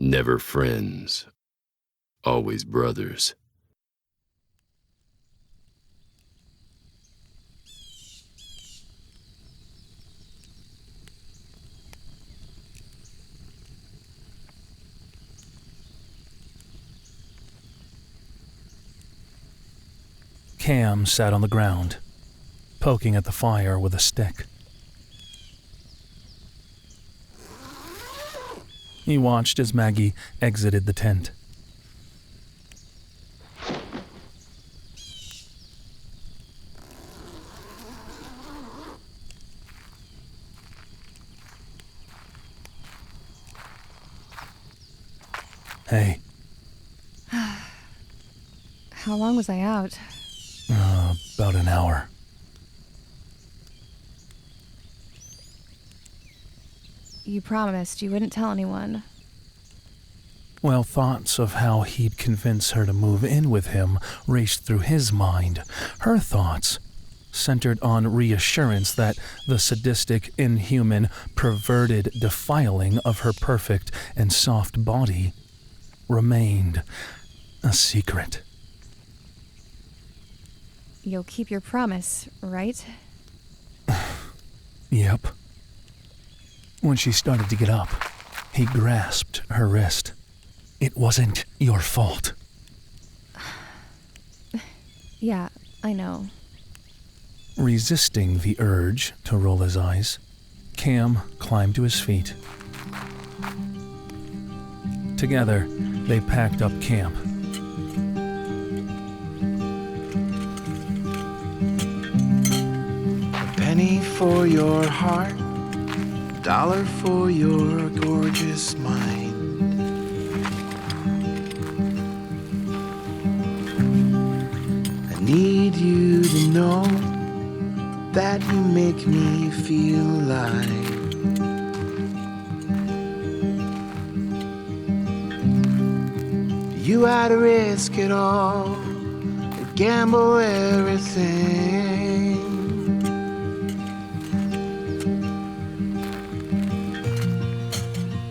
Never friends, always brothers. Cam sat on the ground, poking at the fire with a stick. He watched as Maggie exited the tent. Hey. How long was I out? About an hour. You promised you wouldn't tell anyone. Well, thoughts of how he'd convince her to move in with him raced through his mind. Her thoughts centered on reassurance that the sadistic, inhuman, perverted defiling of her perfect and soft body remained a secret. You'll keep your promise, right? Yep. When she started to get up, he grasped her wrist. It wasn't your fault. Yeah, I know. Resisting the urge to roll his eyes, Cam climbed to his feet. Together, they packed up camp. Penny for your heart, dollar for your gorgeous mind. I need you to know that you make me feel alive. You had to risk it all, gamble everything.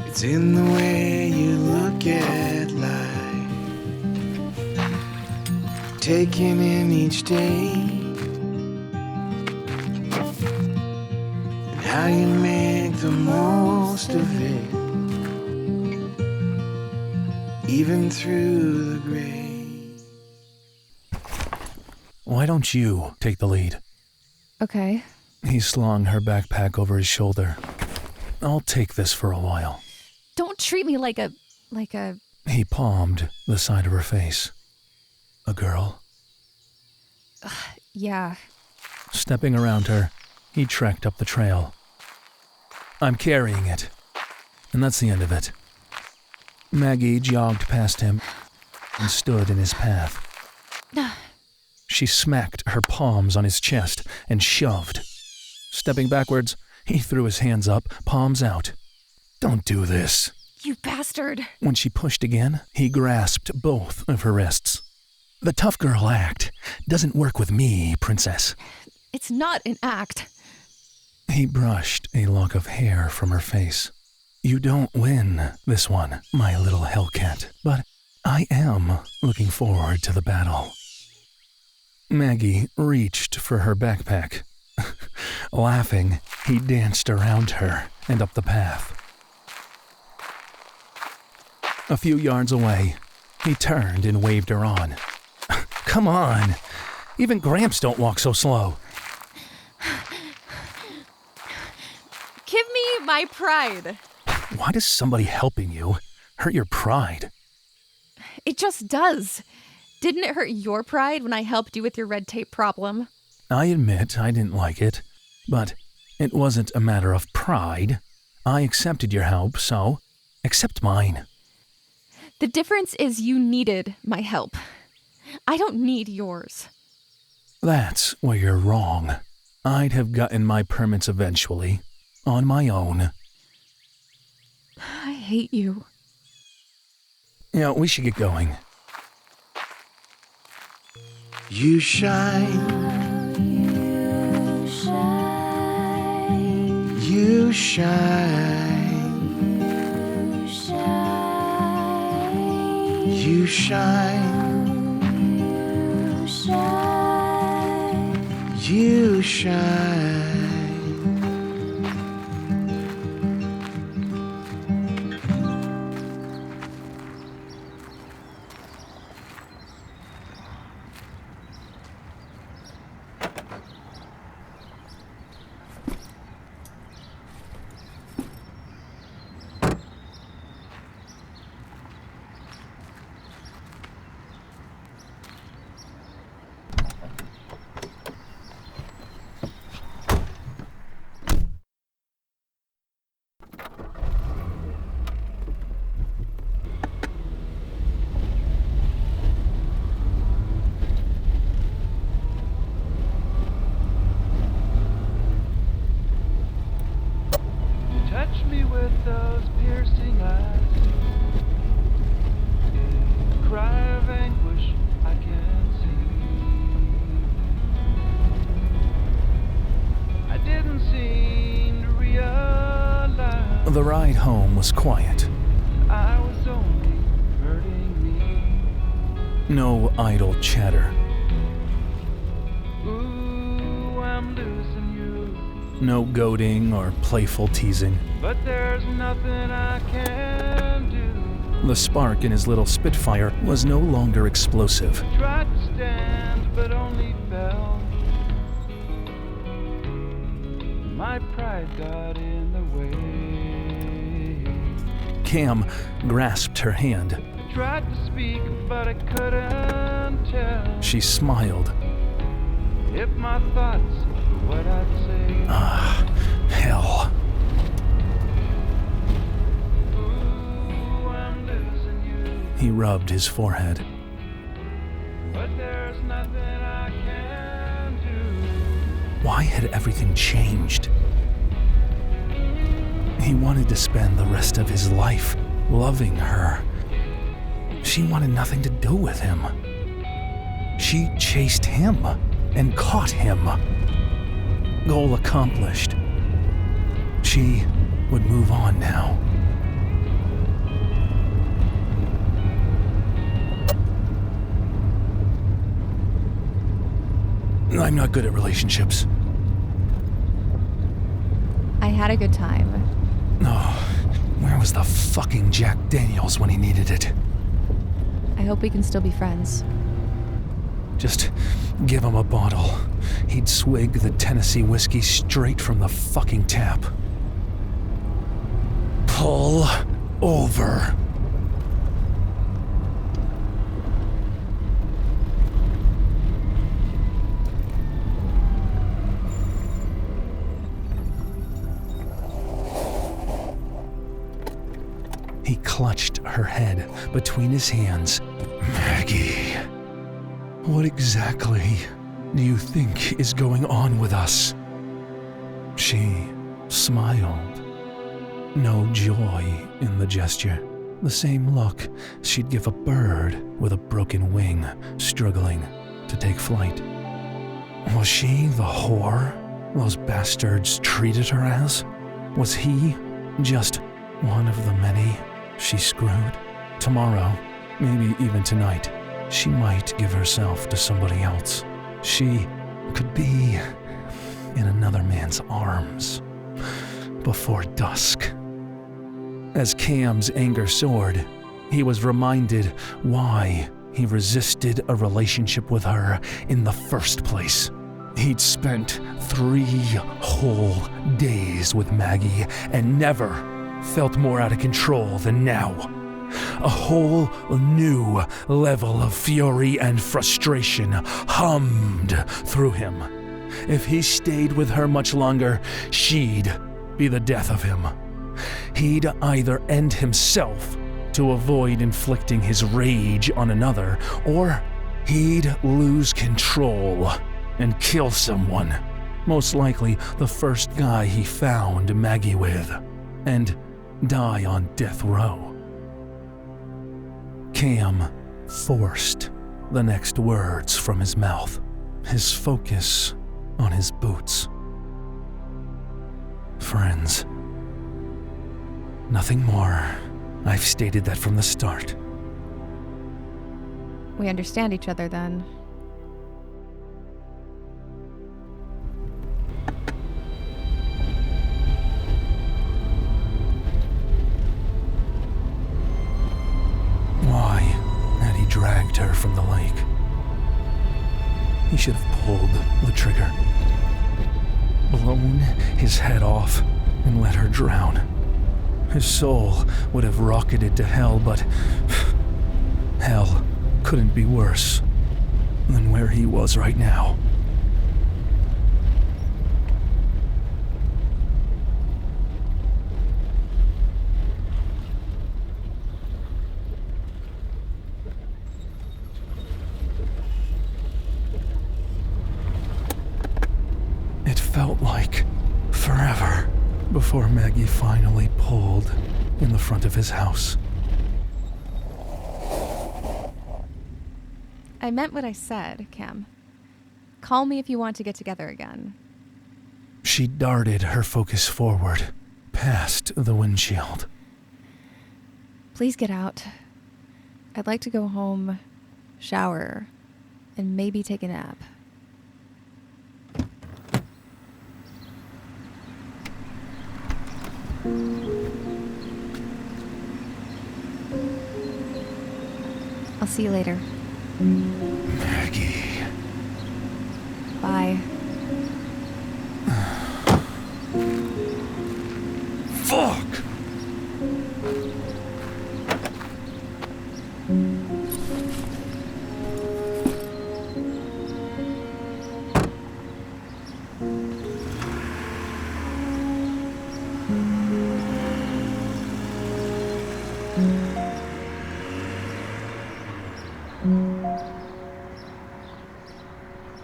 It's in the way you look at life, taking in each day, and how you make the most of it, even through the gray. Why don't you take the lead? Okay. He slung her backpack over his shoulder. I'll take this for a while. Don't treat me like a... He palmed the side of her face. A girl? Yeah. Stepping around her, he trekked up the trail. I'm carrying it. And that's the end of it. Maggie jogged past him and stood in his path. She smacked her palms on his chest and shoved. Stepping backwards, he threw his hands up, palms out. Don't do this. You bastard. When she pushed again, he grasped both of her wrists. The tough girl act doesn't work with me, princess. It's not an act. He brushed a lock of hair from her face. You don't win this one, my little hellcat, but I am looking forward to the battle. Maggie reached for her backpack. Laughing, he danced around her and up the path. A few yards away, he turned and waved her on. Come on! Even Gramps don't walk so slow. Give me my pride. Why does somebody helping you hurt your pride? It just does. Didn't it hurt your pride when I helped you with your red tape problem? I admit I didn't like it, but it wasn't a matter of pride. I accepted your help, so accept mine. The difference is you needed my help. I don't need yours. That's where you're wrong. I'd have gotten my permits eventually, on my own. I hate you. Yeah, we should get going. You shine, you shine, You shine, you shine. Touch me with those piercing eyes, cry of anguish I can see. I didn't seem to realize The ride home was quiet. I was only hurting me. No idle chatter. Ooh, I'm losing you. No goading or playful teasing. But there's nothing I can do. The spark in his little Spitfire was no longer explosive. Tried to stand, but only fell. My pride got in the way. Cam grasped her hand. I tried to speak, but I couldn't tell. She smiled. If my thoughts were what I'd say. Ah, hell. Ooh, I'm losing you. He rubbed his forehead. But there's nothing I can do. Why had everything changed? He wanted to spend the rest of his life loving her. She wanted nothing to do with him. She chased him and caught him. Goal accomplished. She would move on now. I'm not good at relationships. I had a good time. Oh, where was the fucking Jack Daniels when he needed it? I hope we can still be friends. Just give him a bottle. He'd swig the Tennessee whiskey straight from the fucking tap. Pull over. He clutched her head between his hands. Maggie, what exactly do you think is going on with us? She smiled. No joy in the gesture. The same look she'd give a bird with a broken wing struggling to take flight. Was she the whore those bastards treated her as? Was he just one of the many she screwed? Tomorrow, maybe even tonight, she might give herself to somebody else. She could be in another man's arms before dusk. As Cam's anger soared, he was reminded why he resisted a relationship with her in the first place. He'd spent 3 whole days with Maggie and never felt more out of control than now. A whole new level of fury and frustration hummed through him. If he stayed with her much longer, she'd be the death of him. He'd either end himself to avoid inflicting his rage on another, or he'd lose control and kill someone, most likely the first guy he found Maggie with, and die on death row. Cam forced the next words from his mouth, his focus on his boots. Friends. Nothing more. I've stated that from the start. We understand each other then. Why had he dragged her from the lake? He should have pulled the trigger, blown his head off, and let her drown. His soul would have rocketed to hell, but hell couldn't be worse than where he was right now. It felt like forever before Maggie finally pulled in the front of his house. I meant what I said, Cam. Call me if you want to get together again. She darted her focus forward, past the windshield. Please get out. I'd like to go home, shower, and maybe take a nap. I'll see you later. Maggie. Bye. Fuck!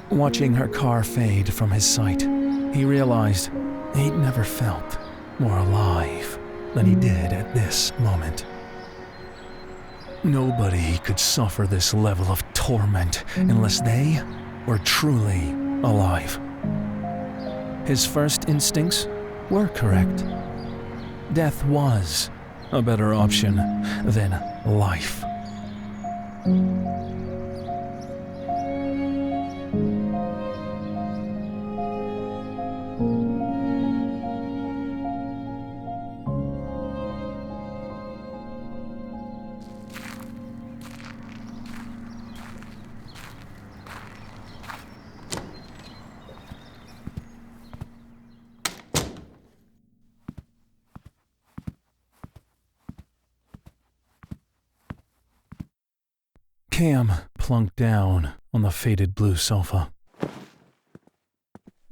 Watching her car fade from his sight, he realized he'd never felt more alive than he did at this moment. Nobody could suffer this level of torment unless they were truly alive. His first instincts were correct. Death was a better option than life. Cam plunked down on the faded blue sofa.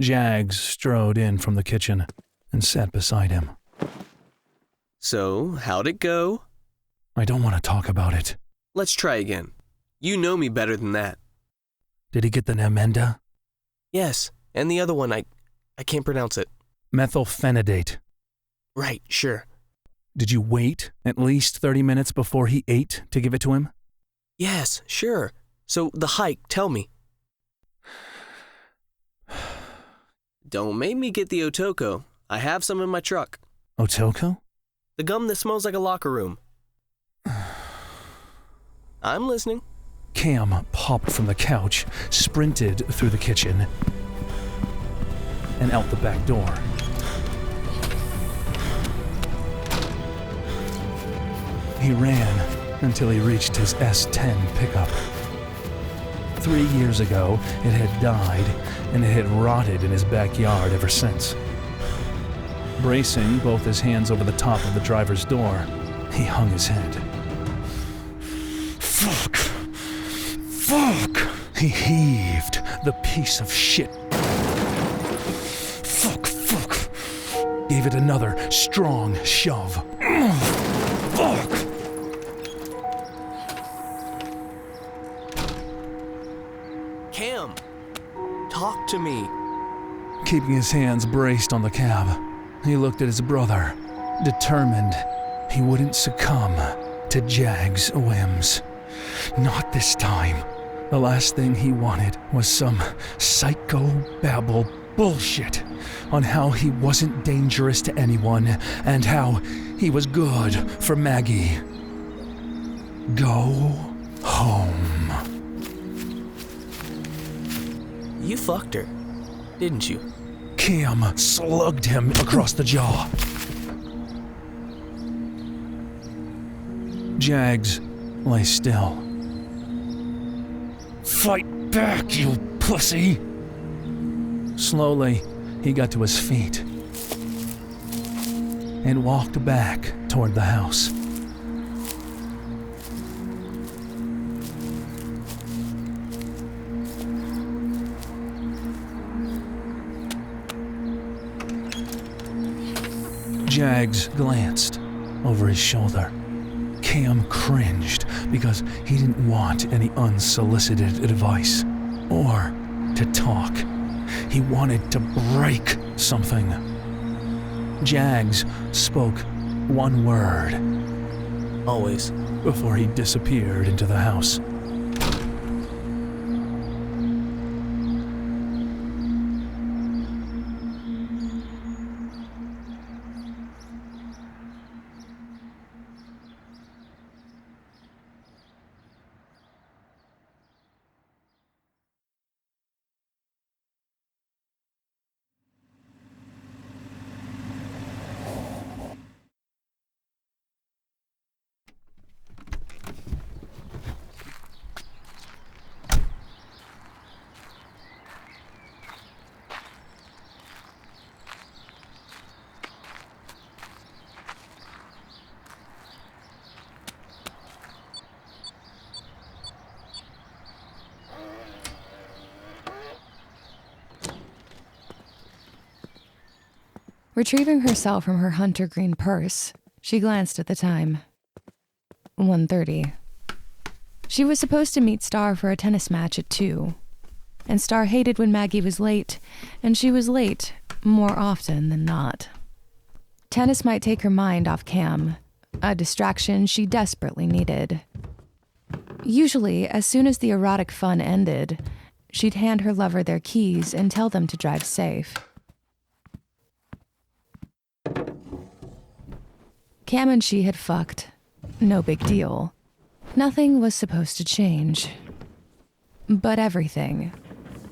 Jags strode in from the kitchen and sat beside him. So, how'd it go? I don't want to talk about it. Let's try again. You know me better than that. Did he get the Namenda? Yes, and the other one, I can't pronounce it. Methylphenidate. Right, sure. Did you wait at least 30 minutes before he ate to give it to him? Yes, sure. So, the hike, tell me. Don't make me get the Otoko. I have some in my truck. Otoko? The gum that smells like a locker room. I'm listening. Cam popped from the couch, sprinted through the kitchen, and out the back door. He ran until he reached his S10 pickup. 3 years ago, it had died, and it had rotted in his backyard ever since. Bracing both his hands over the top of the driver's door, he hung his head. Fuck! Fuck! He heaved the piece of shit. Fuck! Gave it another strong shove. Fuck! Cam, talk to me. Keeping his hands braced on the cab, he looked at his brother, determined he wouldn't succumb to Jags' whims. Not this time. The last thing he wanted was some psycho-babble bullshit on how he wasn't dangerous to anyone and how he was good for Maggie. Go home. fucked her, didn't you? Cam slugged him across the jaw. Jags lay still. Fight back, you pussy! Slowly, he got to his feet and walked back toward the house. Jags glanced over his shoulder. Cam cringed because he didn't want any unsolicited advice or to talk. He wanted to break something. Jags spoke one word. Always. Before he disappeared into the house. Retrieving herself from her hunter green purse, she glanced at the time. 1:30. She was supposed to meet Star for a tennis match at 2. And Star hated when Maggie was late, and she was late more often than not. Tennis might take her mind off Cam, a distraction she desperately needed. Usually, as soon as the erotic fun ended, she'd hand her lover their keys and tell them to drive safe. Cam and she had fucked. No big deal. Nothing was supposed to change. But everything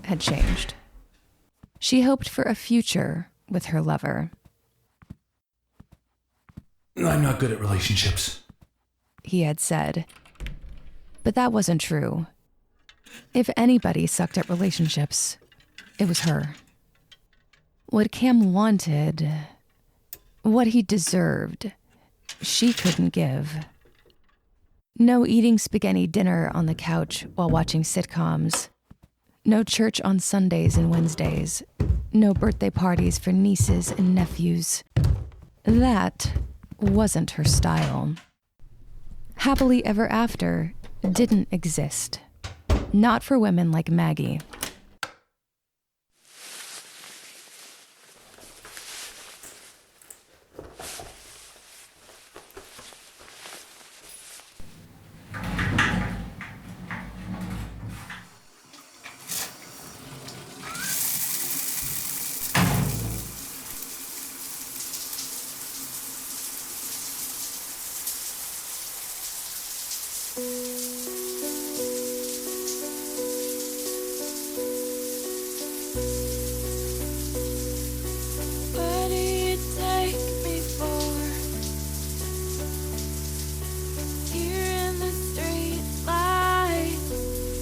had changed. She hoped for a future with her lover. I'm not good at relationships, he had said. But that wasn't true. If anybody sucked at relationships, it was her. What Cam wanted, what he deserved, she couldn't give. No eating spaghetti dinner on the couch while watching sitcoms. No church on Sundays and Wednesdays. No birthday parties for nieces and nephews. That wasn't her style. Happily ever after didn't exist. Not for women like Maggie.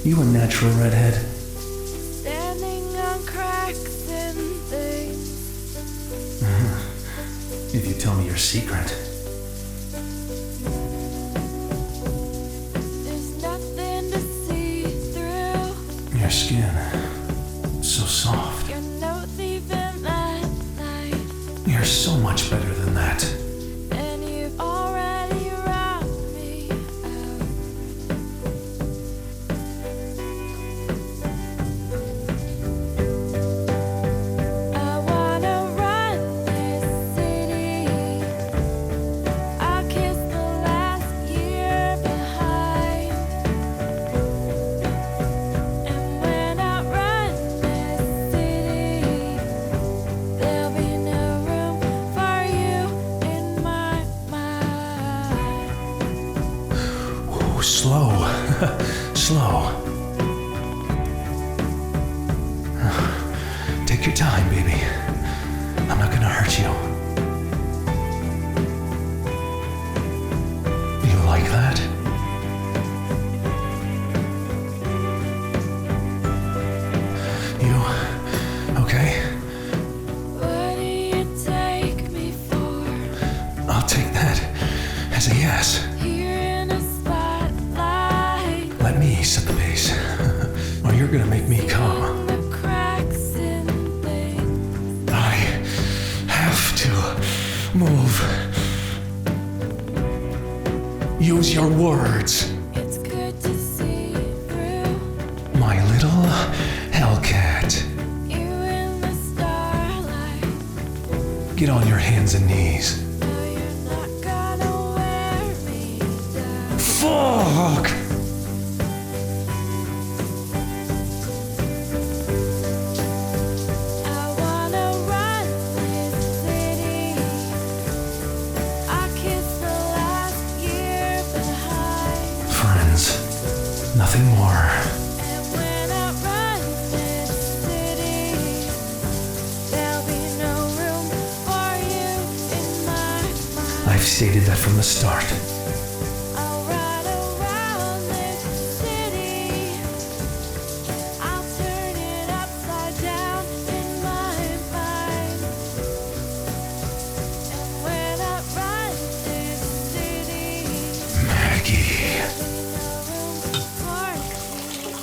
You a natural redhead. Standing on cracks and things. If you tell me your secret. There's nothing to see through. Your skin, so soft. Your notes even that night. You're so much better than that. And you've already robbed me out. I wanna run this city. I'll kiss the last year behind. And when I run this city, there'll be no room for you in my mind. Ooh, slow. Slow. your time, baby. I'm not gonna hurt you. You like that? You okay? What do you take me for? I'll take that as a yes. Here in a spotlight. Let me set the pace, or you're gonna make me come. The cracks in things. I have to move. Use your words, It's good to see through my little Hellcat. you in the starlight. Get on your hands and knees. No, you're not gonna wear me down. Fuck! I wanna run this city. I kissed the last year behind. Friends, nothing more. And when I run this city, there'll be no room for you in my mind. I've stated that from the start. I'll ride around this city. I'll turn it upside down in my mind. And when I run this city, Maggie. there'll be no room for you.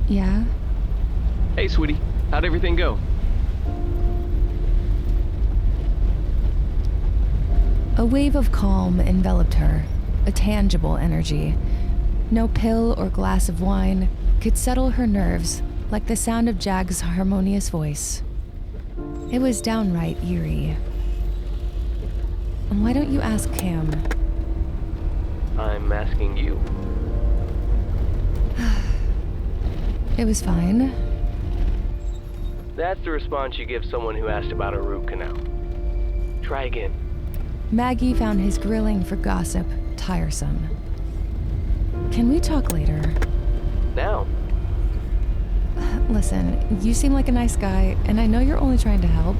Yeah? Hey, sweetie. How'd everything go? A wave of calm enveloped her, a tangible energy. No pill or glass of wine could settle her nerves like the sound of Jags' harmonious voice. It was downright eerie. Why don't you ask Cam? I'm asking you. It was fine. That's the response you give someone who asked about a root canal. Try again. Maggie found his grilling for gossip tiresome. Can we talk later? Now. Listen, you seem like a nice guy, and I know you're only trying to help,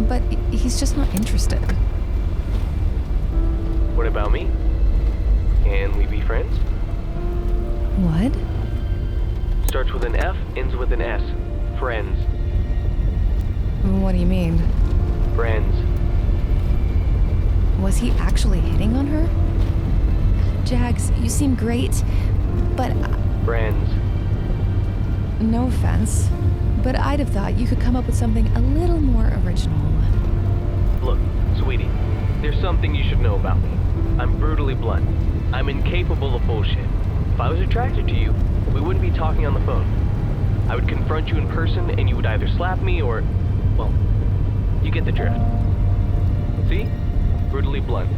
but he's just not interested. What about me? Can we be friends? What? Starts with an F, ends with an S. Friends. What do you mean? Friends. Was he actually hitting on her? Jags, you seem great, but Friends. no offense, but I'd have thought you could come up with something a little more original. Look, sweetie, there's something you should know about me. I'm brutally blunt. I'm incapable of bullshit. If I was attracted to you, we wouldn't be talking on the phone. I would confront you in person and you would either slap me or, well, you get the drift. See? Brutally blunt.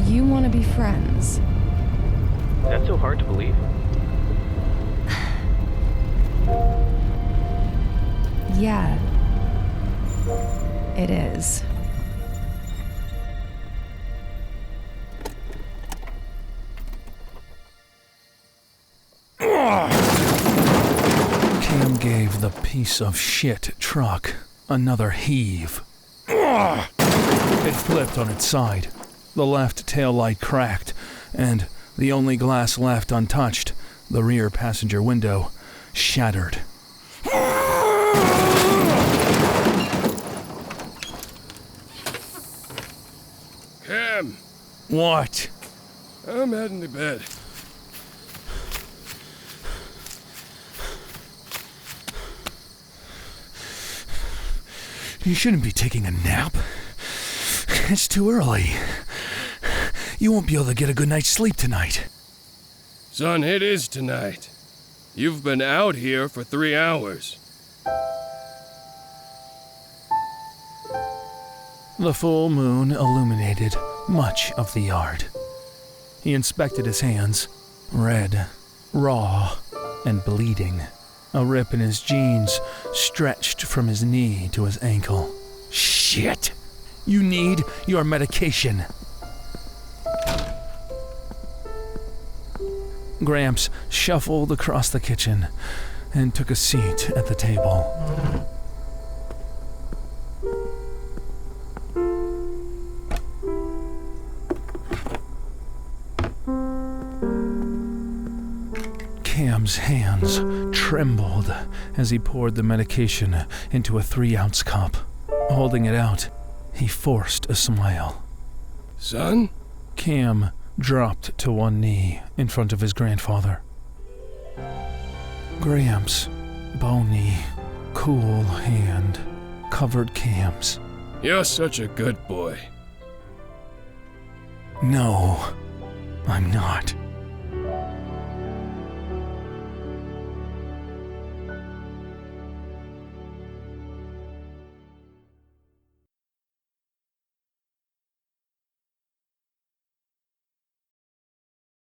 You want to be friends? That's so hard to believe. Yeah. It is. Cam gave the piece of shit truck another heave. It flipped on its side. The left taillight cracked, and the only glass left untouched, the rear passenger window, shattered. Cam, What? I'm heading to bed. You shouldn't be taking a nap. It's too early. You won't be able to get a good night's sleep tonight. Son, it is tonight. You've been out here for 3 hours. The full moon illuminated much of the yard. He inspected his hands, red, raw, and bleeding. A rip in his jeans stretched from his knee to his ankle. Shit! You need your medication. Gramps shuffled across the kitchen and took a seat at the table. Cam's hands trembled as he poured the medication into a 3-ounce cup. Holding it out, he forced a smile. Son? Cam dropped to one knee in front of his grandfather. Gramps' bony, cool hand covered Cam's. You're such a good boy. No, I'm not.